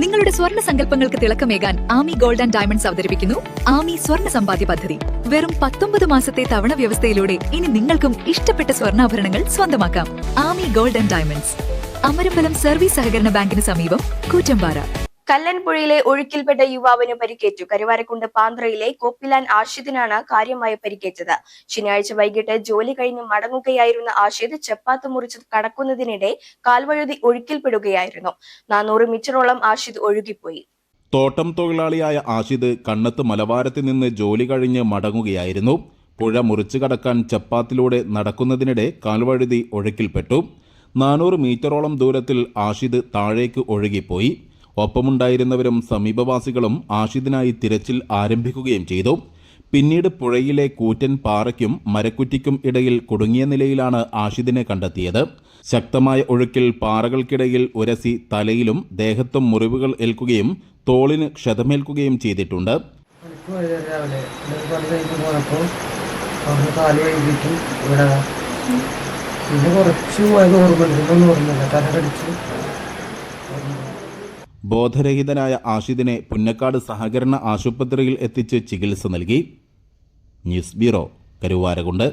നിങ്ങളുടെ സ്വർണ്ണ സങ്കല്പങ്ങൾക്ക് തിളക്കമേകാൻ Ami gold and diamonds അവതരിപ്പിക്കുന്നു ആമി സ്വർണ്ണ സമ്പാദ്യ പദ്ധതി. വെറും 19 മാസത്തെ തവണ വ്യവസ്ഥയിലൂടെ ഇനി നിങ്ങൾക്കും ഇഷ്ടപ്പെട്ട സ്വർണ്ണാഭരണങ്ങൾ സ്വന്തമാക്കാം. Aami gold and diamonds, Amarambalam service സഹകരണ ബാങ്കിന് സമീപം, കൂറ്റമ്പാറ. കല്ലൻപുഴയിലെ ഒഴുക്കിൽപ്പെട്ട യുവാവിന് പരിക്കേറ്റു. കരുവാരക്കുണ്ട് പാന്ത്രയിലെ കോപ്പിലാൻ ആഷിദിനാണ് കാര്യമായ പരിക്കേറ്റത്. ശനിയാഴ്ച വൈകിട്ട് ജോലി കഴിഞ്ഞ് മടങ്ങുകയായിരുന്ന ആഷിദ് ചപ്പാത്ത് മുറിച്ച് കടക്കുന്നതിനിടെ കാൽവഴുതി ഒഴുക്കിൽപ്പെടുകയായിരുന്നു. 400 മീറ്ററോളം ആഷിദ് ഒഴുകിപ്പോയി. തോട്ടം തൊഴിലാളിയായ ആഷിദ് കണ്ണത്ത് മലവാരത്ത് നിന്ന് ജോലി കഴിഞ്ഞ് മടങ്ങുകയായിരുന്നു. പുഴ മുറിച്ചു കടക്കാൻ ചപ്പാത്തിലൂടെ നടക്കുന്നതിനിടെ കാൽവഴുതി ഒഴുക്കിൽപ്പെട്ടു. 400 മീറ്ററോളം ദൂരത്തിൽ ആഷിദ് താഴേക്ക് ഒഴുകിപ്പോയി. ഒപ്പമുണ്ടായിരുന്നവരും സമീപവാസികളും ആഷിദിനായി തിരച്ചിൽ ആരംഭിക്കുകയും ചെയ്തു. പിന്നീട് പുഴയിലെ കൂറ്റൻ പാറയ്ക്കും മരക്കുറ്റിക്കും ഇടയിൽ കുടുങ്ങിയ നിലയിലാണ് ആഷിദിനെ കണ്ടെത്തിയത്. ശക്തമായ ഒഴുക്കിൽ പാറകൾക്കിടയിൽ ഉരസി തലയിലും ദേഹത്തും മുറിവുകൾ ഏൽക്കുകയും തോളിന് ക്ഷതമേൽക്കുകയും ചെയ്തിട്ടുണ്ട്. ബോധരഹിതനായ ആഷിദിനെ പുന്നക്കാട് സഹകരണ ആശുപത്രിയിൽ എത്തിച്ച് ചികിത്സ നൽകി. News bureau, Karuvarakundu.